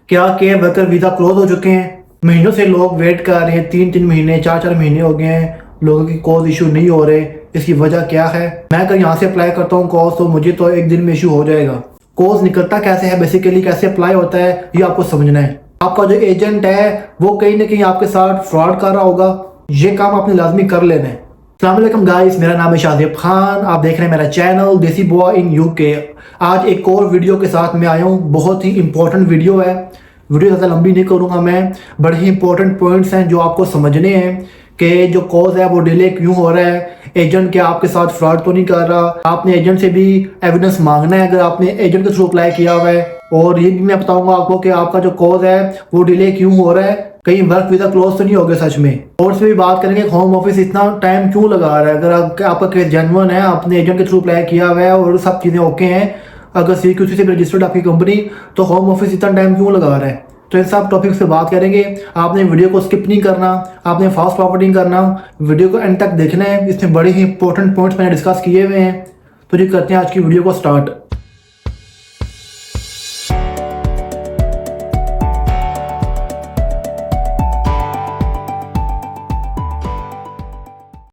क्या के worker visa close हो चुके हैं? महीनों से लोग वेट कर रहे हैं, 3-3 महीने 4-4 महीने हो गए हैं, लोगों की कॉज इशू नहीं हो रहे। इसकी वजह क्या है? मैं अगर यहाँ से अप्लाई करता हूँ कॉज, तो मुझे तो एक दिन में इशू हो जाएगा। कॉज निकलता कैसे है, बेसिकली कैसे अप्लाई होता है, ये आपको समझना है। आपका जो एजेंट है वो कहीं ना कहीं आपके साथ फ्रॉड कर रहा होगा, ये काम आपने लाजमी कर लेना है। अस्सलाम गाइस, मेरा नाम है शाहज़ेब खान, आप देख रहे हैं मेरा चैनल देसी बॉय इन यूके। आज एक और वीडियो के साथ मैं आया हूँ, बहुत ही इंपॉर्टेंट वीडियो है। वीडियो ज़्यादा लंबी नहीं करूँगा मैं, बड़े ही इंपॉर्टेंट पॉइंट्स हैं जो आपको समझने हैं कि जो कॉज है वो डिले क्यों हो रहा है, एजेंट क्या आपके साथ फ्रॉड तो नहीं कर रहा। आपने एजेंट से भी एविडेंस मांगना है अगर आपने एजेंट के थ्रू अप्लाई किया हुआ है। और ये भी मैं बताऊंगा आपको कि आपका जो कॉज है वो डिले क्यों हो रहा है, कहीं वर्क वीज़ा क्लोज तो नहीं हो गया सच में। और उसमें भी बात करेंगे होम ऑफिस इतना टाइम क्यों लगा रहा है। अगर आपका केस जेन्युइन है, आपने एजेंट के थ्रू अप्लाई किया हुआ है और सब चीज़ें ओके हैं, अगर CQC से रजिस्टर्ड आपकी कंपनी, तो होम ऑफिस इतना टाइम क्यों लगा रहा है। तो इन सब टॉपिक्स पे बात करेंगे। आपने वीडियो को स्किप नहीं करना, आपने फास्ट फॉरवर्डिंग करना, वीडियो को एंड तक देखना है। इसमें बड़े ही इंपॉर्टेंट पॉइंट्स मैंने डिस्कस किए हुए हैं। तो जी करते हैं आज की वीडियो को स्टार्ट।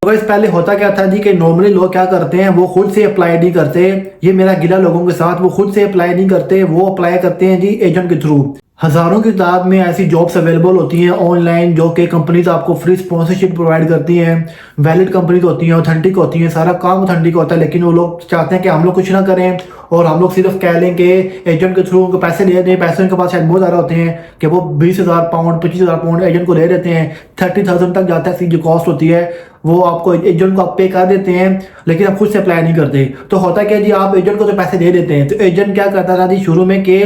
गाइस पहले होता क्या था जी कि नॉर्मली लोग क्या करते हैं, वो खुद से अप्लाई नहीं करते। ये मेरा गिला लोगों के साथ, वो खुद से अप्लाई नहीं करते, वो अप्लाई करते हैं जी एजेंट के थ्रू। हज़ारों की तादाद में ऐसी जॉब्स अवेलेबल होती हैं ऑनलाइन, जो कि कंपनीज आपको फ्री स्पॉन्सरशिप प्रोवाइड करती हैं। वैलिड कंपनीज होती हैं, ऑथेंटिक होती हैं, सारा काम ऑथेंटिक होता है। लेकिन वो लोग चाहते हैं कि हम लोग कुछ ना करें और हम लोग सिर्फ कह लें कि एजेंट के थ्रू उनको पैसे ले दें। पैसे उनके पास शायद बहुत ज़्यादा होते हैं कि वो 20,000 पाउंड 25,000 पाउंड एजेंट को ले देते हैं। 30,000 तक जाता है, जो कॉस्ट होती है वो आपको एजेंट को आप पे कर देते हैं, लेकिन आप खुद से अप्लाई नहीं करते। तो होता क्या जी, आप एजेंट को तो पैसे दे देते हैं। तो एजेंट क्या करता था जी शुरू में कि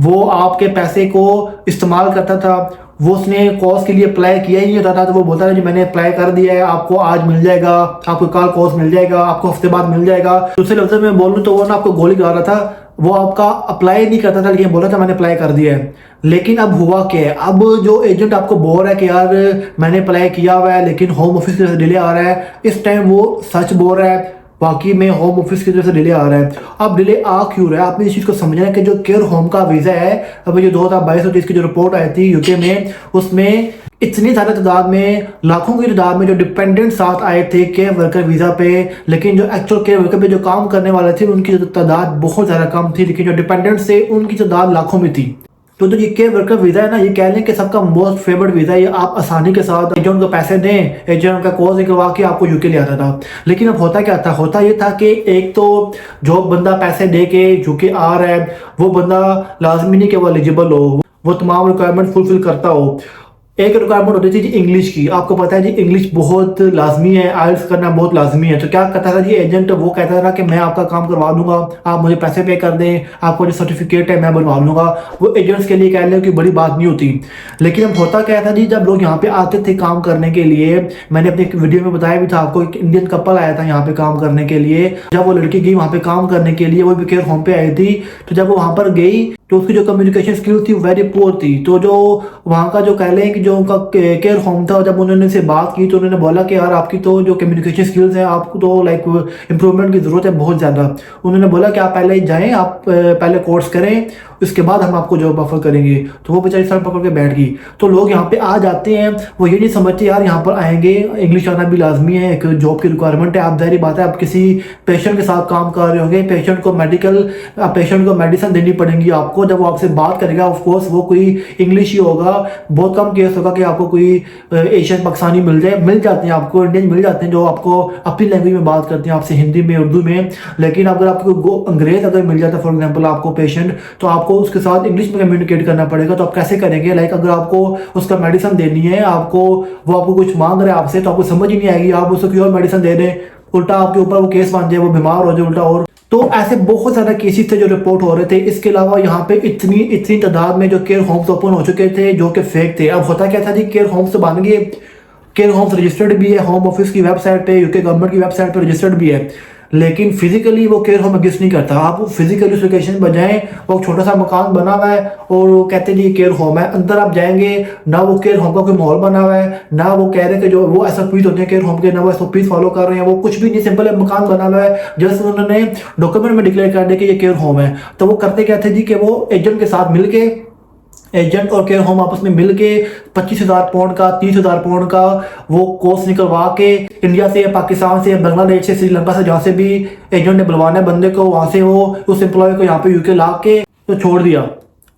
वो आपके पैसे को इस्तेमाल करता था। वो उसने कॉज के लिए अप्लाई किया ही नहीं होता था, तो वो बोलता था जी मैंने अप्लाई कर दिया है, आपको आज मिल जाएगा, आपको कल कॉज मिल जाएगा, आपको हफ्ते बाद मिल जाएगा। दूसरे लफ्ज़ में बोलूँ तो वो ना आपको गोली खा रहा था, वो आपका अप्लाई नहीं करता था, लेकिन बोला था मैंने अप्लाई कर दिया है। लेकिन अब हुआ क्या है, अब जो एजेंट आपको बोल रहा है कि यार मैंने अप्लाई किया हुआ है लेकिन होम ऑफिस की तरफ से डिले आ रहा है, इस टाइम वो सच बोल रहा है, बाकी में होम ऑफिस की तरफ से डिले आ रहा है। अब डिले आ क्यों रहा है, आपने इस चीज़ को समझना है कि जो केयर होम का वीज़ा है, अब जो 2022 की जो रिपोर्ट आई थी यूके में, उसमें इतनी ज़्यादा तादाद में, लाखों की तादाद में जो डिपेंडेंट साथ आए थे केयर वर्कर वीज़ा पे, लेकिन जो एक्चुअल केयर वर्कर पे जो काम करने वाले थे उनकी तादाद बहुत ज़्यादा कम थी, लेकिन जो डिपेंडेंट्स थे उनकी तादाद लाखों में थी। तो जो ये केयर वर्कर वीज़ा है ना, ये कह लें कि सबका मोस्ट फेवरेट वीज़ा है। ये आप आसानी के साथ एजेंट को पैसे दें, एजेंट का कॉज निकलवा के आपको यूके ले आता था। लेकिन अब होता क्या था, होता ये था कि एक तो जो बंदा पैसे दे के यूके आ रहा है, वो बंदा लाजमी नहीं कि वो एलिजिबल हो, वो तमाम रिक्वायरमेंट फुलफिल करता हो। एक रिक्वायरमेंट होती थी जी इंग्लिश की। आपको पता है जी इंग्लिश बहुत लाजमी है, आइल्स करना बहुत लाजमी है। तो क्या कहता था जी एजेंट, वो कहता था कि मैं आपका काम करवा दूंगा, आप मुझे पैसे पे कर दें, आपको जो सर्टिफिकेट है मैं बनवा लूंगा। वो एजेंट्स के लिए कह लें कि बड़ी बात नहीं होती। लेकिन अब होता क्या था जी, जब लोग यहाँ पे आते थे काम करने के लिए, मैंने अपने एक वीडियो में बताया भी था आपको, एक इंडियन कपल आया था यहाँ पे काम करने के लिए। जब वो लड़की गई वहाँ पे काम करने के लिए, वो भी केयर होम पे आई थी, तो जब वो वहाँ पर गई तो उसकी जो कम्युनिकेशन स्किल्स थी वेरी पुअर थी। तो जो वहाँ का जो कह लें कि जो उनका केयर होम था, जब उन्होंने से बात की तो उन्होंने बोला कि यार आपकी तो जो कम्युनिकेशन स्किल्स है, आपको तो लाइक इंप्रूवमेंट की ज़रूरत है बहुत ज़्यादा। उन्होंने बोला कि आप पहले जाएँ, आप पहले कोर्स करें, उसके बाद हम आपको जॉब ऑफर करेंगे। तो वो बेचारी सर पकड़ के बैठ गई। तो लोग यहाँ पे आ जाते हैं, वो ये नहीं समझते यार यहाँ पर आएंगे, इंग्लिश आना भी लाजमी है, एक जॉब की रिक्वायरमेंट है। आप जाहिर बात है आप किसी पेशेंट के साथ काम कर रहे होंगे, पेशेंट को मेडिसिन देनी पड़ेगी आपको। जब वो आपसे बात करेगा ऑफकोर्स वो कोई इंग्लिश ही होगा, बहुत कम केस होगा कि आपको कोई एशियन पाकिस्तानी मिल जाते हैं, आपको इंडियन मिल जाते हैं जो आपको अपनी लैंग्वेज में बात करते हैं आपसे, हिंदी में, उर्दू में। लेकिन अगर आपको अंग्रेज अगर मिल जाता है फॉर एग्जाम्पल आपको पेशेंट, तो आपको उसके साथ इंग्लिश में कम्युनिकेट करना पड़ेगा। तो आप कैसे करेंगे, लाइक अगर आपको उसका मेडिसिन देनी है, वो आपको कुछ मांग रहा है आपसे, तो आपको समझ ही नहीं आएगी, आप उसको क्यों मेडिसिन दे दें, उल्टा आपके ऊपर वो केस बन जाए, वो बीमार हो जाए उल्टा। और तो ऐसे बहुत ज़्यादा केसेस थे जो रिपोर्ट हो रहे थे। इसके अलावा यहाँ पे इतनी तादाद में जो केयर होम्स ओपन हो चुके थे जो कि फेक थे। अब होता क्या था जी, केयर होम्स तो बन गए, केयर होम्स रजिस्टर्ड भी है होम ऑफिस की वेबसाइट पे, यूके गवर्नमेंट की वेबसाइट पे रजिस्टर्ड भी है, लेकिन फिजिकली वो केयर होम एग्जिस्ट नहीं करता। आप फिजिकली उस लोकेशन पर जाएं, वो छोटा सा मकान बना हुआ है और वो कहते हैं ये केयर होम है। अंदर आप जाएंगे ना, वो केयर होम का कोई माहौल बना हुआ है, ना वो कह रहे हैं कि जो वो SOPs होते हैं केयर होम के, ना वो SOPs फॉलो कर रहे हैं, वो कुछ भी नहीं, सिंपल मकान बना हुआ है। जस्ट उन्होंने डॉक्यूमेंट में डिक्लेयर कर दिया कि ये केयर होम है। तो वो करते क्या थे जी कि वो एजेंट के साथ मिलके एजेंट और केयर होम आपस में मिल के 25,000 पाउंड का, 30,000 पाउंड का वो कोर्स निकलवा के इंडिया से, पाकिस्तान से, बांग्लादेश से, श्रीलंका से, जहाँ से भी एजेंट ने बुलवाना है बंदे को, वहाँ से वो उस एम्प्लॉय को यहाँ पे यूके ला के तो छोड़ दिया।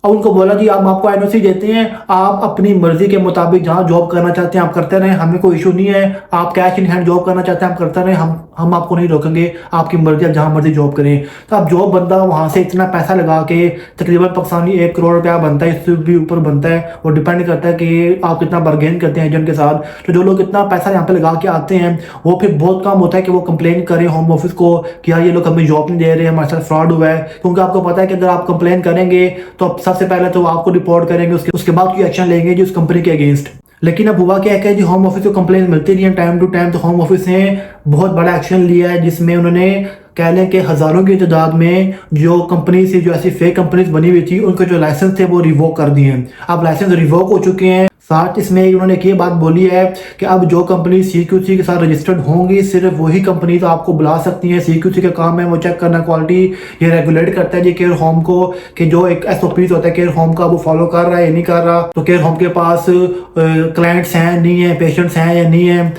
और उनको बोला जी हम आपको एनओसी देते हैं, आप अपनी मर्जी के मुताबिक जहाँ जॉब करना चाहते हैं आप करते रहें, हमें कोई इशू नहीं है। आप कैश इन हैंड जॉब करना चाहते हैं आप करते रहें, हम आपको नहीं रोकेंगे, आपकी मर्जी, आप जहाँ मर्जी जॉब करें। तो अब जो बंदा वहाँ से इतना पैसा लगा के, तकरीबन पाकिस्तानी 1 करोड़ रुपया बनता है, इससे भी ऊपर बनता है, वो डिपेंड करता है कि आप कितना बार्गेन करते हैं एजेंट के साथ। तो जो लोग इतना पैसा यहाँ पे लगा के आते हैं वो फिर बहुत कम होता है कि वो कंप्लेन करें होम ऑफिस को कि यार ये लोग हमें जॉब नहीं दे रहे, हमारे साथ फ्रॉड हुआ है। क्योंकि आपको पता है कि अगर आप कंप्लेन करेंगे तो सबसे पहले तो आपको रिपोर्ट करेंगे, उसके बाद कोई एक्शन लेंगे जी उस कंपनी के अगेंस्ट। लेकिन अब हुआ क्या है जी, होम ऑफिस को कंप्लेन मिलती नहीं है टाइम टू टाइम। तो होम ऑफिस ने बहुत बड़ा एक्शन लिया है जिसमें उन्होंने कह लें कि हज़ारों की तादाद में जो कंपनी से, जो ऐसी फेक कंपनीज बनी हुई थी, उनके जो लाइसेंस थे वो रिवोक कर दिए हैं। अब लाइसेंस रिवोक हो चुके हैं। साथ इसमें उन्होंने एक ये बात बोली है कि अब जो कंपनी CQC के साथ रजिस्टर्ड होंगी सिर्फ वही कंपनी तो आपको बुला सकती है। CQC का काम है वो चेक करना, क्वालिटी ये रेगुलेट करता है जी केयर होम को, कि जो एक SOPs होता है केयर होम का वो फॉलो कर रहा है या नहीं कर रहा। तो केयर होम के पास क्लाइंट्स हैं नहीं है, पेशेंट्स हैं या नहीं है,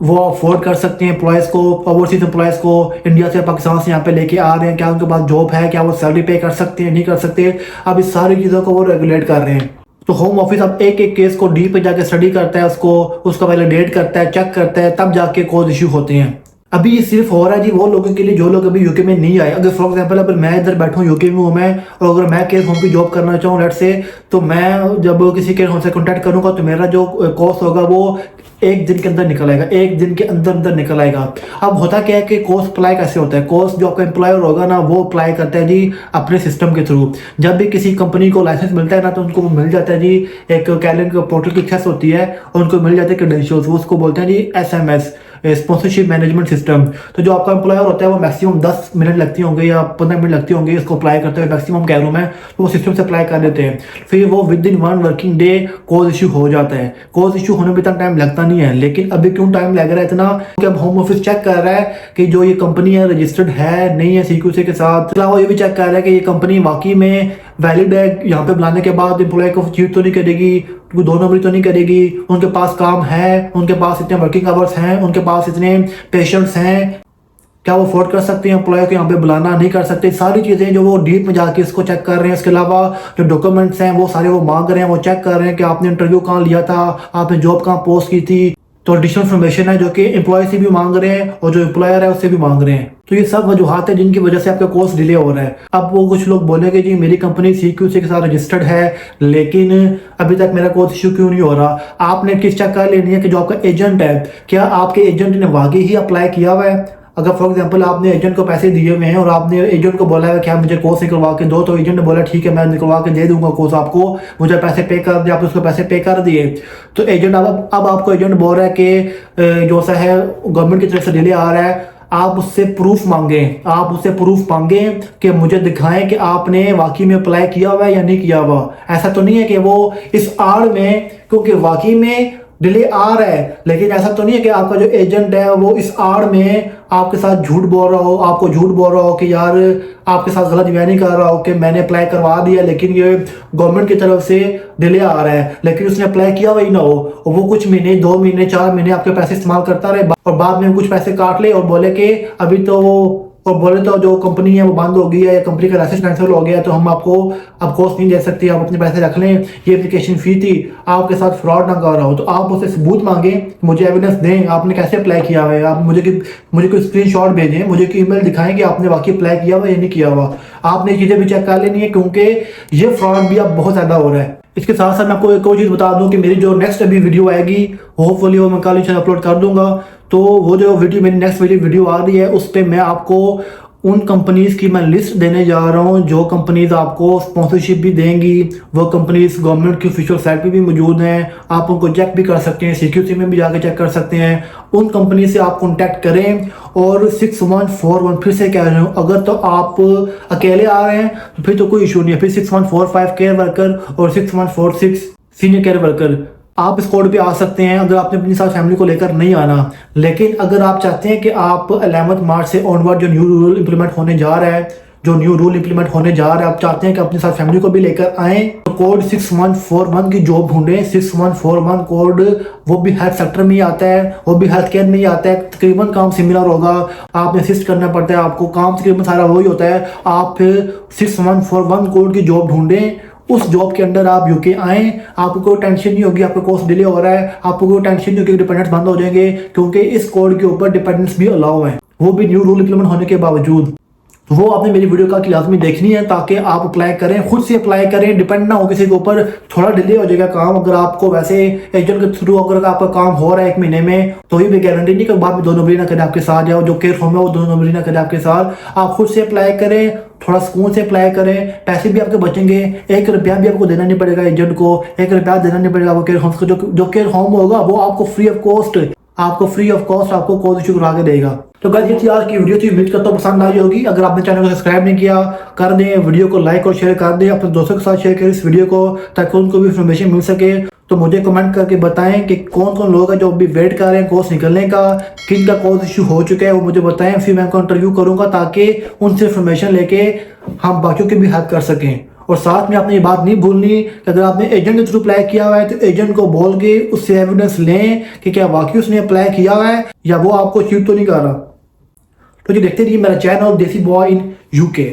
वो अफोर्ड कर सकते हैं एम्प्लॉयज़ को, ओवरसीज एम्प्लॉयज़ को इंडिया से, पाकिस्तान से यहाँ पे लेके आ रहे हैं, क्या उनके पास जॉब है, क्या वो सैलरी पे कर सकते हैं, नहीं कर सकते। अब इस सारी चीज़ों को वो रेगुलेट कर रहे हैं। तो होम ऑफिस अब एक एक केस को डीप पे जाके स्टडी करता है, उसका वैलिडेट करता है, चेक करता है, तब जाके कोई इशू होते हैं। अभी ये सिर्फ हो रहा है जी वो लोगों के लिए जो लोग अभी यूके में नहीं आए। अगर फॉर एग्जांपल अगर मैं इधर बैठा हूँ यूके में हूँ मैं, और अगर मैं केयर होम की जॉब करना चाहूँ लेट से, तो मैं जब किसी केयर होम से कॉन्टैक्ट करूँगा तो मेरा जो कोर्स होगा वो 1 दिन के अंदर निकल आएगा, 1 दिन के अंदर निकल आएगा। अब होता क्या है कि कोर्स अप्लाई कैसे होता है, कोर्स जो आपका एम्प्लॉयर होगा ना वो अप्लाई करता है जी अपने सिस्टम के थ्रू। जब भी किसी कंपनी को लाइसेंस मिलता है ना तो उनको वो मिल जाता है जी, एक कैलेंडर पोर्टल की एक्सेस होती है और उनको मिल जाते हैं क्रेडेंशियल्स, वो उसको बोलते हैं जी SMS, स्पॉन्सरशिप मैनेजमेंट सिस्टम। तो जो आपका एम्प्लॉयर होता है वो मैक्सिमम 10 मिनट लगती होंगे या 15 मिनट लगती होंगे इसको अप्लाई करते हुए, मैक्सिमम कह रहा हूँ मैं, तो वो सिस्टम से अप्लाई कर देते हैं। फिर वो with in 1 working day course issue हो जाता है। कोर्स इशू होने में इतना टाइम लगता नहीं है, लेकिन अभी क्यों टाइम लग रहा है इतना, क्योंकि अब होम ऑफिस चेक कर रहा है कि जो ये कंपनी है रजिस्टर्ड है नहीं है CQC के साथ। वो ये भी चेक कर रहा है कि ये कंपनी वाकई में वैलिड है, यहाँ पे बुलाने के बाद एम्प्लॉय को चीट तो नहीं करेगी, 2 नंबरी तो नहीं करेगी, उनके पास काम है, उनके पास इतने वर्किंग आवर्स हैं, उनके पास इतने पेशेंट्स हैं, क्या वो अफोर्ड कर सकते हैं एम्प्लॉय को यहाँ पे बुलाना, नहीं कर सकते। सारी चीज़ें जो वो डीप में जाके इसको चेक कर रहे हैं। इसके अलावा जो डॉक्यूमेंट्स हैं वो सारे वो मांग रहे हैं, वो चेक कर रहे हैं कि आपने इंटरव्यू कहाँ लिया था, आपने जॉब कहाँ पोस्ट की थी। तो एडिशनल इन्फॉर्मेशन है जो कि एम्प्लॉय से भी मांग रहे हैं और जो एम्प्लॉयर है उससे भी मांग रहे हैं। तो ये सब वजूहात है जिनकी वजह से आपका कोर्स डिले हो रहा है। अब वो कुछ लोग बोलेंगे जी मेरी कंपनी CQC के साथ रजिस्टर्ड है लेकिन अभी तक मेरा कोर्स इशू क्यों नहीं हो रहा। आपने किस चेक कर लेनी है कि जो आपका एजेंट है, क्या आपके एजेंट ने वाकई ही अप्लाई किया हुआ है। अगर फॉर एग्जांपल आपने एजेंट को पैसे दिए हुए हैं और आपने एजेंट को बोला है कि आप मुझे कोर्स निकलवा के दो, तो एजेंट ने बोला ठीक है मैं निकलवा के दे दूंगा कोर्स आपको, मुझे पैसे पे कर दिए, आपने उसको पैसे पे कर दिए। तो एजेंट अब आपको एजेंट बोल रहा है कि जो सा है गवर्नमेंट की तरफ से डिले आ रहा है, आप उससे प्रूफ मांगे कि मुझे दिखाएं कि आपने वाकई में अप्लाई किया हुआ है या नहीं किया हुआ। ऐसा तो नहीं है कि वो इस आड़ में, क्योंकि वाकई में डिले आ रहा है, लेकिन ऐसा तो नहीं है कि आपका जो एजेंट है वो इस आड़ में आपके साथ झूठ बोल रहा हो, आपको झूठ बोल रहा हो कि यार आपके साथ गलत बयानी कर रहा हो कि मैंने अप्लाई करवा दिया लेकिन ये गवर्नमेंट की तरफ से डिले आ रहा है, लेकिन उसने अप्लाई किया वही ना हो और वो कुछ महीने, 2 महीने, 4 महीने आपके पैसे इस्तेमाल करता रहे और बाद में कुछ पैसे काट ले और बोले कि अभी तो जो कंपनी है वो बंद हो गई है या कंपनी का लाइसेंस कैंसिल हो गया तो हम आपको अब कोर्स नहीं दे सकते, आप अपने पैसे रख लें, ये एप्लीकेशन फी थी, आपके साथ फ्रॉड ना कर रहा हो। तो आप उससे सबूत मांगे, मुझे एविडेंस दें आपने कैसे अप्लाई किया हुआ है, आप मुझे कोई स्क्रीनशॉट भेजें, मुझे कोई ईमेल दिखाएं कि आपने वाकई अप्लाई किया हुआ या नहीं किया हुआ। आपने चीज़ें भी चेक कर लेनी है क्योंकि ये फ्रॉड भी अब बहुत ज़्यादा हो रहा है। इसके साथ साथ मैं आपको एक और चीज़ बता दूं कि मेरी जो नेक्स्ट अभी वीडियो आएगी होपफुली वो मैं कल इंशाल्लाह अपलोड कर दूंगा। तो वो जो वीडियो मेरी नेक्स्ट वीडियो आ रही है उस पर मैं आपको उन कंपनीज की मैं लिस्ट देने जा रहा हूँ जो कंपनीज आपको स्पॉन्सरशिप भी देंगी। वो कंपनीज गवर्नमेंट की ऑफिशियल साइट पे भी मौजूद हैं, आप उनको चेक भी कर सकते हैं, CQC में भी जाकर चेक कर सकते हैं। उन कंपनी से आप कॉन्टैक्ट करें और 6141 फिर से कह रहे हूँ, अगर तो आप अकेले आ रहे हैं तो फिर तो कोई इशू नहीं है, फिर 6145 केयर वर्कर और 6146 सीनियर केयर वर्कर आप इस कोड पे आ सकते हैं अगर आपने अपनी साथ फैमिली को लेकर नहीं आना। लेकिन अगर आप चाहते हैं कि आप 11 मार्च से ऑनवर्ड जो न्यू रूल इंप्लीमेंट होने जा रहा है, जो न्यू रूल इंप्लीमेंट होने जा रहा है, आप चाहते हैं कि अपने साथ फैमिली को भी लेकर आए, तो कोड 6141 की जॉब ढूंढें। 6141 कोड, वो भी हेल्थ सेक्टर में ही आता है, वो भी हेल्थ केयर में ही आता है। तकरीबन काम सिमिलर होगा, आपने असिस्ट करना पड़ता है, आपको काम तकरीबन सारा वही होता है। आप 6141 कोड की जॉब ढूंढें, उस जॉब के अंदर आप यूके आए, आपको कोई टेंशन नहीं होगी आपका कोर्स डिले हो रहा है, आपको कोई टेंशन नहीं होगी डिपेंडेंट्स बंद हो जाएंगे, क्योंकि इस कोड के ऊपर डिपेंडेंट्स भी अलाउ है, वो भी न्यू रूल इंप्लीमेंट होने के बावजूद। तो वो आपने मेरी वीडियो का लाजमी देखनी है ताकि आप अप्लाई करें, खुद से अप्लाई करें, डिपेंड ना हो किसी के ऊपर। थोड़ा डिले हो जाएगा काम, अगर आपको वैसे एजेंट के थ्रू अगर आपका काम हो रहा है 1 महीने में, तो ये भी गारंटी नहीं कि बाद में 2 नंबरी ना करें आपके साथ, या जो केयर होम है वो 2 नंबरी ना करें आपके साथ। आप खुद से अप्लाई करें, थोड़ा सुकून से अप्लाई करें, पैसे भी आपके बचेंगे, 1 रुपया भी आपको देना नहीं पड़ेगा एजेंट को, 1 रुपया देना नहीं पड़ेगा आपको केयर होम को। जो केयर होम होगा वो आपको फ्री ऑफ कॉस्ट आपको कोर्स इशू करा के देगा। तो गाइस ये थी आज की वीडियो, थी उम्मीद करता हूं पसंद आई होगी। अगर आपने चैनल को सब्सक्राइब नहीं किया, कर दें, वीडियो को लाइक और शेयर कर दें, अपने दोस्तों के साथ शेयर करें इस वीडियो को, ताकि उनको भी इन्फॉर्मेशन मिल सके। तो मुझे कमेंट करके बताएं कि कौन कौन लोग हैं जो अभी वेट कर रहे हैं कोर्स निकलने का, किन का कोर्स इशू हो चुका है वो मुझे बताएं, फिर मैं उनको इंटरव्यू करूंगा ताकि उनसे इन्फॉर्मेशन लेके हम बाकियों की भी हेल्प कर सकें। और साथ में आपने ये बात नहीं भूलनी कि अगर आपने एजेंट के थ्रू अप्लाई किया हुआ है तो एजेंट को बोल के उससे एविडेंस लें कि क्या वाकई उसने अप्लाई किया हुआ है या वो आपको चीट तो नहीं कर रहा। तो ये देखते रहिए मेरा चैनल देसी बॉय इन यूके।